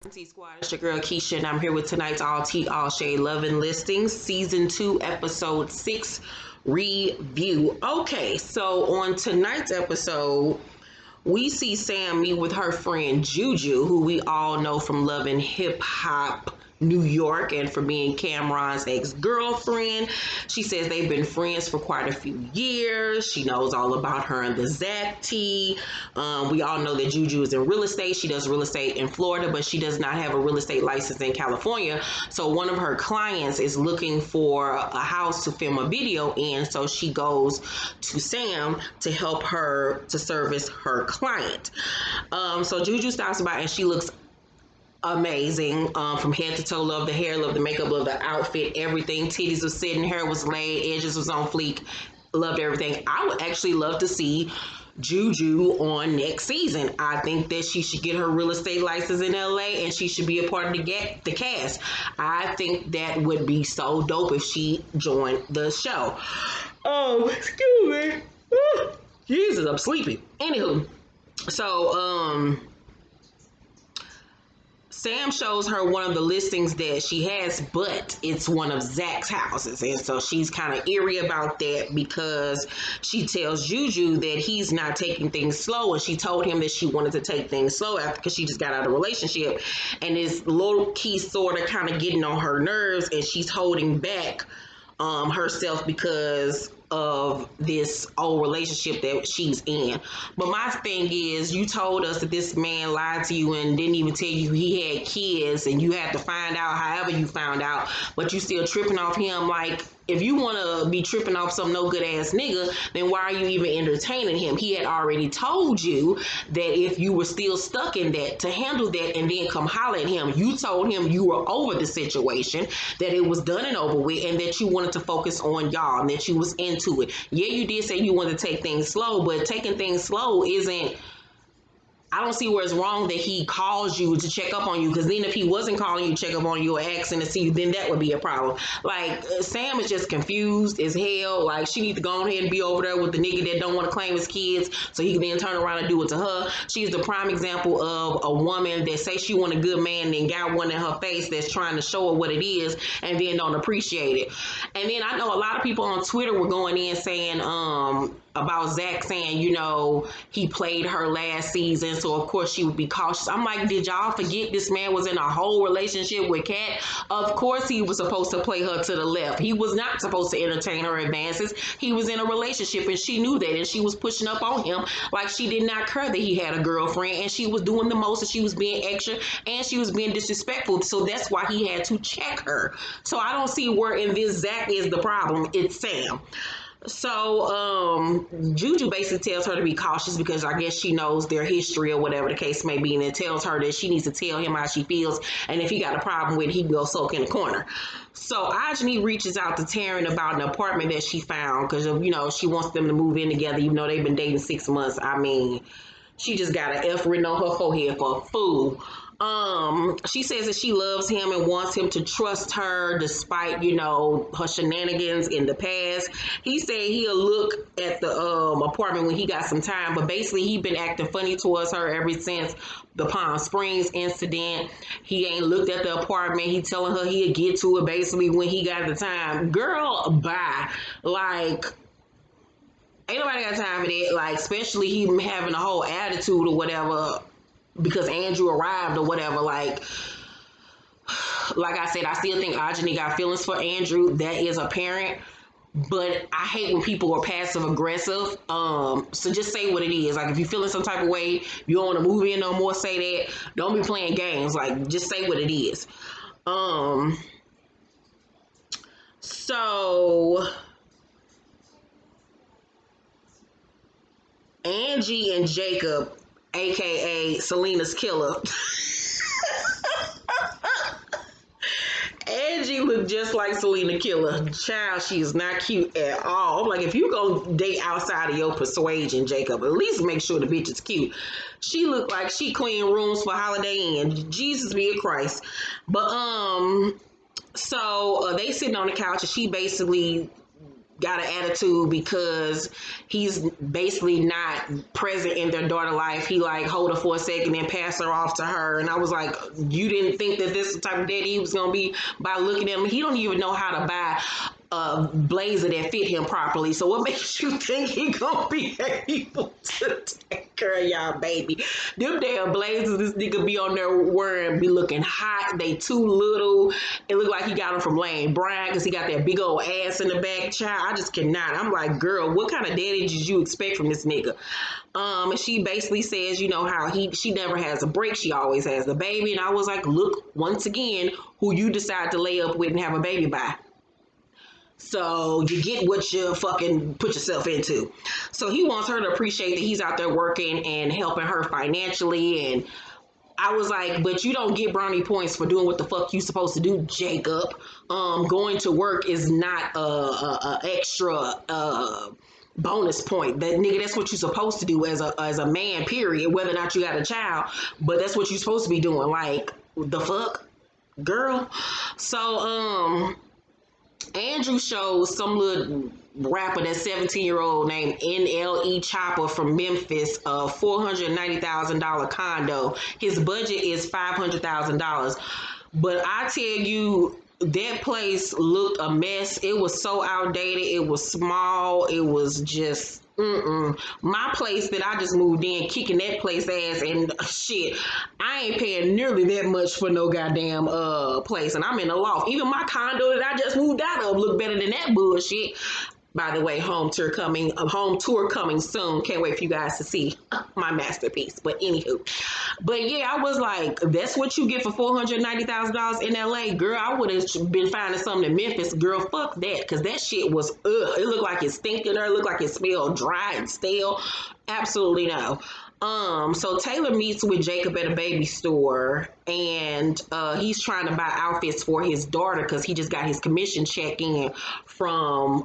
Squad, it's your girl Keisha, and I'm here with tonight's All Tea, All Shade Love and Listings, Season 2, Episode 6 review. Okay, so on tonight's episode, we see Sam meet with her friend Juju, who we all know from Love and Hip Hop New York and for being Cameron's ex-girlfriend. She says they've been friends for quite a few years. She knows all about her and the Zach tea. We all know that Juju is in real estate. She does real estate in Florida, but she does not have a real estate license in California. So one of her clients is looking for a house to film a video in. So she goes to Sam to help her to service her client. So Juju stops by and she looks amazing, from head to toe. Love the hair, love the makeup, love the outfit, everything. Titties was sitting, hair was laid, edges was on fleek. Loved everything. I would actually love to see Juju on next season. I think that she should get her real estate license in LA and she should be a part of the cast. I think that would be so dope if she joined the show. Oh, excuse me. Jesus, I'm sleepy. Anywho, so Sam shows her one of the listings that she has, but it's one of Zach's houses. And so she's kind of eerie about that because she tells Juju that he's not taking things slow. And she told him that she wanted to take things slow after because she just got out of a relationship. And it's low key sort of kind of getting on her nerves and she's holding back herself because of this old relationship that she's in. But my thing is, you told us that this man lied to you and didn't even tell you he had kids, and you had to find out however you found out, but you still tripping off him. Like, if you want to be tripping off some no good ass nigga, then why are you even entertaining him? He had already told you that if you were still stuck in that, to handle that and then come holler at him. You told him you were over the situation, that it was done and over with, and that you wanted to focus on y'all and that you was into it. Yeah, you did say you wanted to take things slow, but taking things slow isn't, I don't see where it's wrong that he calls you to check up on you, because then if he wasn't calling you to check up on you or asking to see you, then that would be a problem. Like, Sam is just confused as hell. Like, she needs to go ahead and be over there with the nigga that don't want to claim his kids so he can then turn around and do it to her. She's the prime example of a woman that say she want a good man and got one in her face that's trying to show her what it is and then don't appreciate it. And then I know a lot of people on Twitter were going in saying, about Zach saying, you know, he played her last season, so of course she would be cautious. I'm like, did y'all forget this man was in a whole relationship with Kat? Of course he was supposed to play her to the left. He was not supposed to entertain her advances. He was in a relationship and she knew that, and she was pushing up on him like she did not care that he had a girlfriend, and she was doing the most, and she was being extra and she was being disrespectful. So that's why he had to check her. So I don't see where in this Zach is the problem. It's Sam. So Juju basically tells her to be cautious because I guess she knows their history or whatever the case may be, and it tells her that she needs to tell him how she feels, and if he got a problem with it, he can go soak in the corner. So Angie reaches out to Taryn about an apartment that she found because, you know, she wants them to move in together even though they've been dating 6 months. I mean, she just got an F written on her forehead for a fool. She says that she loves him and wants him to trust her despite, you know, her shenanigans in the past. He said he'll look at the apartment when he got some time, but basically he been acting funny towards her ever since the Palm Springs incident. He ain't looked at the apartment. He telling her he'll get to it basically when he got the time. Girl, bye. Like, ain't nobody got time for that. Like, especially him having a whole attitude or whatever because Andrew arrived or whatever. Like I said, I still think Ajani got feelings for Andrew. That is apparent. But I hate when people are passive aggressive. So just say what it is. Like, if you're feeling some type of way, you don't want to move in no more, say that. Don't be playing games. Like, just say what it is. So Angie and Jacob, aka Selena's killer. Angie looked just like Selena Killer. Child, she is not cute at all. I'm like, if you go date outside of your persuasion, Jacob, at least make sure the bitch is cute. She looked like she cleaned rooms for Holiday Inn. Jesus be a Christ. But so they sitting on the couch and she basically got an attitude because he's basically not present in their daughter life. He like hold her for a second and pass her off to her. And I was like, you didn't think that this is the type of daddy he was gonna be by looking at him. He don't even know how to buy a blazer that fit him properly. So what makes you think he gonna be able to take care of y'all baby? Them damn blazers this nigga be on there wearing be looking hot. They too little. It look like he got them from Lane Bryant because he got that big old ass in the back. Child, I just cannot. I'm like, girl, what kind of daddy did you expect from this nigga? And she basically says, you know, how she never has a break. She always has the baby. And I was like, look, once again, who you decide to lay up with and have a baby by. So you get what you fucking put yourself into. So he wants her to appreciate that he's out there working and helping her financially. And I was like, but you don't get brownie points for doing what the fuck you supposed to do, Jacob. Going to work is not a extra bonus point. That nigga, that's what you're supposed to do as a man, period, whether or not you got a child. But that's what you're supposed to be doing. Like, the fuck, girl. So Andrew shows some little rapper, that 17-year-old named NLE Chopper from Memphis, a $490,000 condo. His budget is $500,000. But I tell you, that place looked a mess. It was so outdated. It was small. It was just my place that I just moved in, kicking that place ass, and shit, I ain't paying nearly that much for no goddamn place, and I'm in a loft. Even my condo that I just moved out of look better than that bullshit. By the way, home tour coming soon. Can't wait for you guys to see my masterpiece. But anywho, but yeah, I was like, that's what you get for $490,000 in LA, girl. I would have been finding something in Memphis, girl. Fuck that, because that shit was it looked like it stinked in there. It looked like it smelled dry and stale. Absolutely no. So Taylor meets with Jacob at a baby store, and he's trying to buy outfits for his daughter because he just got his commission check in from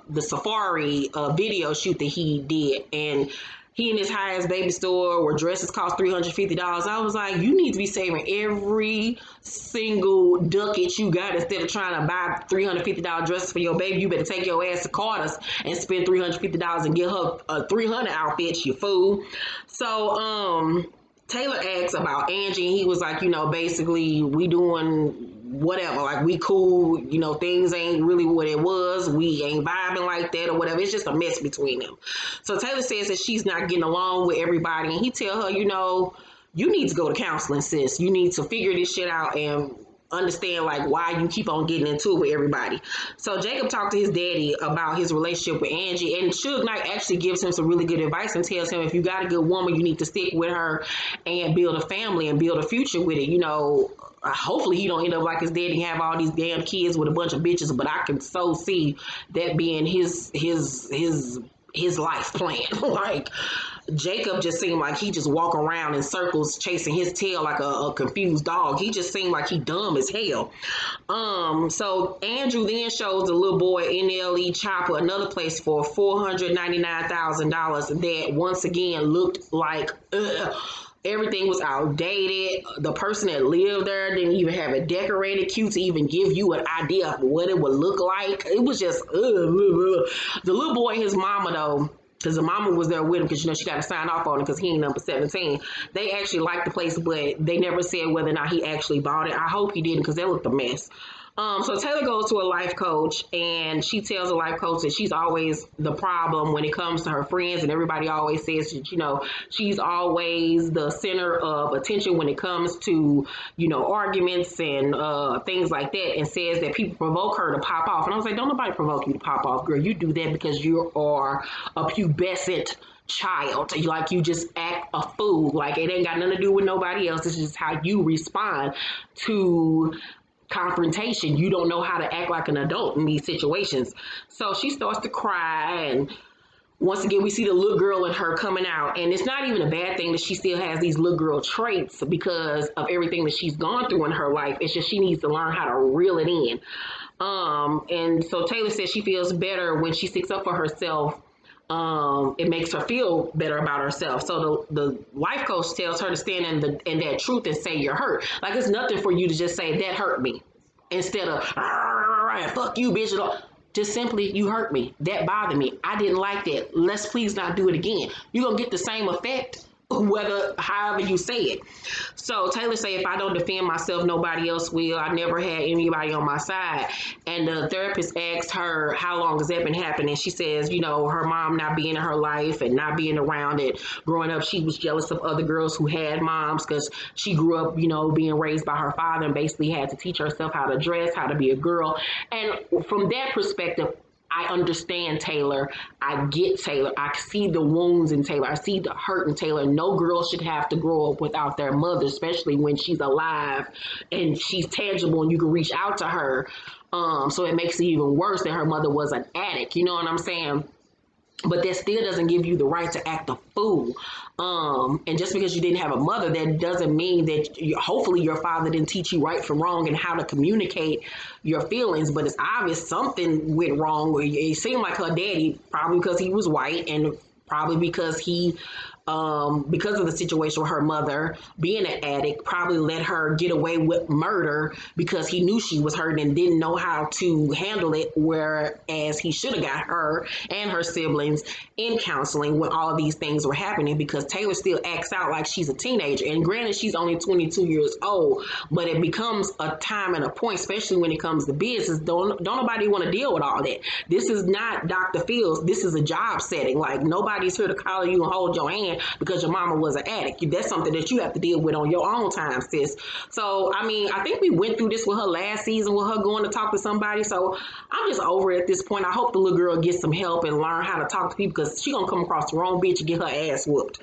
the Safari video shoot that he did, and he and his high-ass baby store where dresses cost $350. I was like, you need to be saving every single ducat you got instead of trying to buy $350 dresses for your baby. You better take your ass to Carter's and spend $350 and get her a 300 outfits, you fool. So Taylor asked about Angie, and he was like, you know, basically we doing whatever, like we cool, you know, things ain't really what it was, we ain't vibing like that or whatever. It's just a mess between them. So Taylor says that she's not getting along with everybody, and he tell her, you know, you need to go to counseling, sis. You need to figure this shit out and understand like why you keep on getting into it with everybody. So Jacob talked to his daddy about his relationship with Angie, and Suge Knight actually gives him some really good advice and tells him, if you got a good woman, you need to stick with her and build a family and build a future with it. You know, hopefully he don't end up like his daddy, have all these damn kids with a bunch of bitches, but I can so see that being his life plan. Like, Jacob just seemed like he just walk around in circles chasing his tail like a confused dog. He just seemed like he dumb as hell. So Andrew then shows the little boy NLE Chopper another place for $499,000 that once again looked like everything was outdated. The person that lived there didn't even have it decorated cute to even give you an idea of what it would look like. It was just the little boy and his mama though, because the mama was there with him, because you know she got to sign off on it because he ain't number 17. They actually liked the place, but they never said whether or not he actually bought it. I hope he didn't, because that looked a mess. So Taylor goes to a life coach, and she tells the life coach that she's always the problem when it comes to her friends, and everybody always says that, you know, she's always the center of attention when it comes to, you know, arguments and things like that, and says that people provoke her to pop off. And I was like, don't nobody provoke you to pop off, girl. You do that because you are a pubescent child. Like, you just act a fool. Like, it ain't got nothing to do with nobody else. It's just how you respond to confrontation. You don't know how to act like an adult in these situations. So she starts to cry, and once again we see the little girl in her coming out, and it's not even a bad thing that she still has these little girl traits because of everything that she's gone through in her life. It's just she needs to learn how to reel it in. And so Taylor says she feels better when she sticks up for herself. It makes her feel better about herself. So the life coach tells her to stand in that truth and say you're hurt. Like, it's nothing for you to just say that hurt me instead of fuck you, bitch. Just simply, you hurt me. That bothered me. I didn't like that. Let's please not do it again. You're going to get the same effect however you say it. So Taylor say, if I don't defend myself, nobody else will. I never had anybody on my side. And the therapist asked her, how long has that been happening? She says, her mom not being in her life and not being around it. Growing up, she was jealous of other girls who had moms because she grew up, being raised by her father and basically had to teach herself how to dress, how to be a girl. And from that perspective, I understand Taylor. I get Taylor. I see the wounds in Taylor. I see the hurt in Taylor. No girl should have to grow up without their mother, especially when she's alive and she's tangible and you can reach out to her. So it makes it even worse that her mother was an addict. You know what I'm saying? But that still doesn't give you the right to act a fool. And just because you didn't have a mother, that doesn't mean that hopefully your father didn't teach you right from wrong and how to communicate your feelings. But it's obvious something went wrong. It seemed like her daddy, probably because he was white and probably because because of the situation with her mother being an addict, probably let her get away with murder because he knew she was hurt and didn't know how to handle it, whereas he should have got her and her siblings in counseling when all of these things were happening, because Taylor still acts out like she's a teenager. And granted, she's only 22 years old, but it becomes a time and a point, especially when it comes to business. Don't nobody want to deal with all that. This is not Dr. Phil's. This is a job setting. Like, nobody's here to collar you and hold your hand because your mama was an addict. That's something that you have to deal with on your own time, sis. So, I mean, I think we went through this with her last season with her going to talk to somebody. So I'm just over it at this point. I hope the little girl gets some help and learn how to talk to people, because she gonna come across the wrong bitch and get her ass whooped.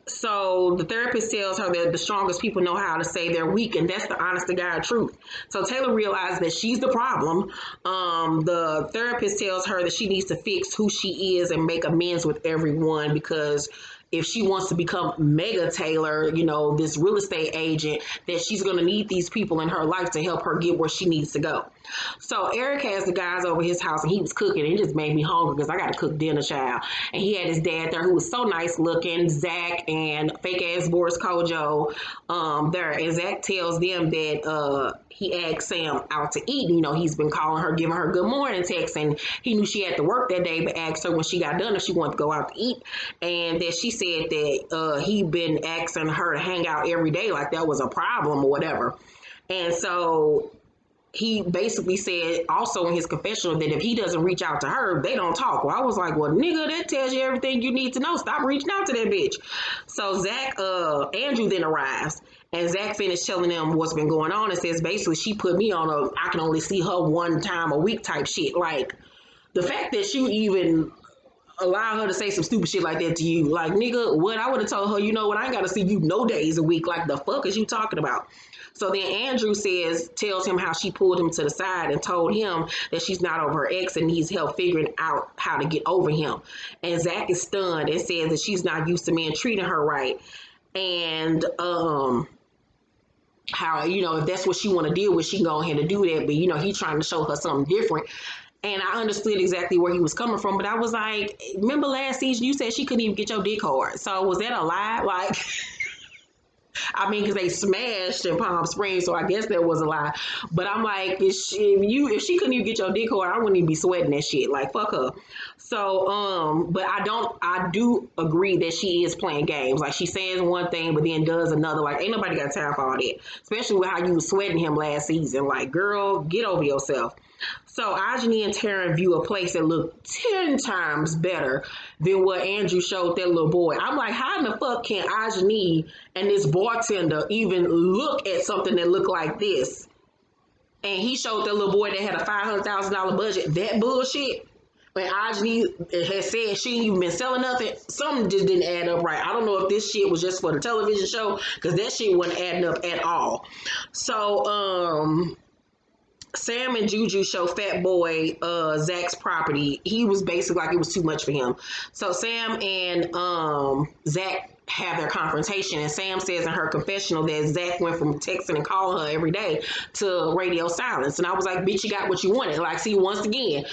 So the therapist tells her that the strongest people know how to say they're weak, and that's the honest to God truth. So Taylor realized that she's the problem. The therapist tells her that she needs to fix who she is and make amends with everyone, because if she wants to become Mega Taylor, this real estate agent, that she's going to need these people in her life to help her get where she needs to go. So Eric has the guys over his house and he was cooking. And it just made me hungry because I got to cook dinner, child. And he had his dad there who was so nice looking, Zach and fake ass Boris Kojo there. And Zach tells them that he asked Sam out to eat. He's been calling her, giving her good morning texts, and he knew she had to work that day, but asked her when she got done if she wanted to go out to eat. And that she said that he'd been asking her to hang out every day like that was a problem or whatever. And so he basically said also in his confessional that if he doesn't reach out to her, they don't talk. Well, I was like, well, nigga, that tells you everything you need to know. Stop reaching out to that bitch. So Andrew then arrives, and Zach finished telling them what's been going on and says basically she put me on I can only see her one time a week type shit. Like, the fact that you even allow her to say some stupid shit like that to you, like, nigga, what? I would have told her, you know what, I ain't got to see you no days a week. Like, the fuck is you talking about? So then Andrew tells him how she pulled him to the side and told him that she's not over her ex and needs help figuring out how to get over him. And Zach is stunned and says that she's not used to men treating her right. And how, if that's what she want to deal with, she can go ahead and do that. But, he's trying to show her something different. And I understood exactly where he was coming from. But I was like, remember last season you said she couldn't even get your dick hard. So was that a lie? Like, I mean, because they smashed in Palm Springs, so I guess that was a lie. But I'm like, if she couldn't even get your dick hard, I wouldn't even be sweating that shit. Like, fuck her. So, but I do agree that she is playing games. Like, she says one thing, but then does another. Like, ain't nobody got time for all that. Especially with how you was sweating him last season. Like, girl, get over yourself. So Angie and Taryn view a place that looked 10 times better than what Andrew showed that little boy. I'm like, how in the fuck can Angie and this bartender even look at something that looked like this? And he showed that little boy that had a $500,000 budget. That bullshit. When Angie had said she ain't even been selling nothing, something just didn't add up right. I don't know if this shit was just for the television show, because that shit wasn't adding up at all. So, Sam and Juju show Fat Boy Zach's property. He was basically like it was too much for him. So Sam and Zach have their confrontation, and Sam says in her confessional that Zach went from texting and calling her every day to radio silence. And I was like, bitch, you got what you wanted. Like, see, once again,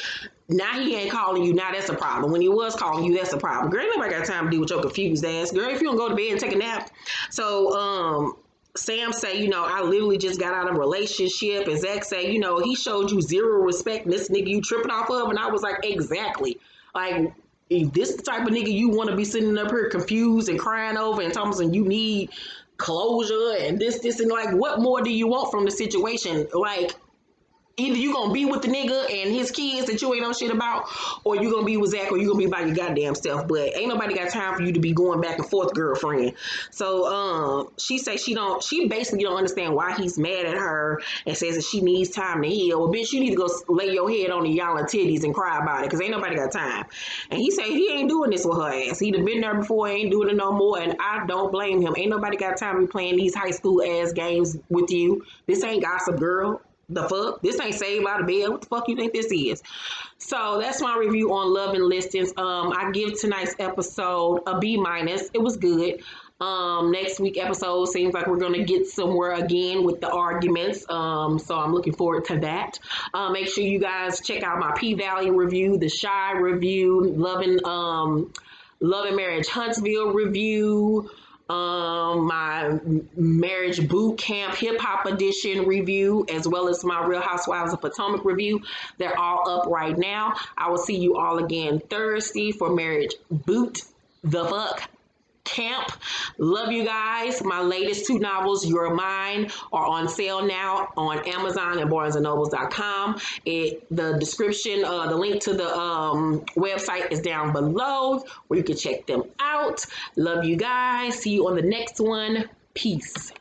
now he ain't calling you. Now that's a problem. When he was calling you, that's a problem. Girl, nobody got time to deal with your confused ass. Girl, if you don't go to bed and take a nap. So Sam say, you know, I literally just got out of a relationship. And Zach say, you know, he showed you zero respect. And this nigga you tripping off of. And I was like, exactly. Like, if this the type of nigga you want to be sitting up here confused and crying over and Thompson, you need closure and this, and like, what more do you want from the situation? Like, either you gonna be with the nigga and his kids that you ain't know shit about, or you gonna be with Zach, or you gonna be by your goddamn self. But ain't nobody got time for you to be going back and forth, girlfriend. So she say she basically don't understand why he's mad at her and says that she needs time to heal. Well, bitch, you need to go lay your head on the y'all titties and cry about it, because ain't nobody got time. And he say he ain't doing this with her ass. He'd have been there before, ain't doing it no more, and I don't blame him. Ain't nobody got time to be playing these high school ass games with you. This ain't Gossip Girl. The fuck? This ain't Saved by the Bell. What the fuck you think this is? So that's my review on Love and Listings. I give tonight's episode a B minus. It was good. Next week episode seems like we're gonna get somewhere again with the arguments. So I'm looking forward to that. Make sure you guys check out my P-Valley review, the Shy review, Love and Marriage Huntsville review, my marriage boot camp hip hop edition review, as well as my Real Housewives of Potomac review. They're all up right now. I will see you all again Thursday for marriage boot the fuck camp. Love you guys. My latest 2 novels, You're Mine, are on sale now on Amazon and BarnesandNobles.com. The description, the link to the website is down below where you can check them out. Love you guys. See you on the next one. Peace.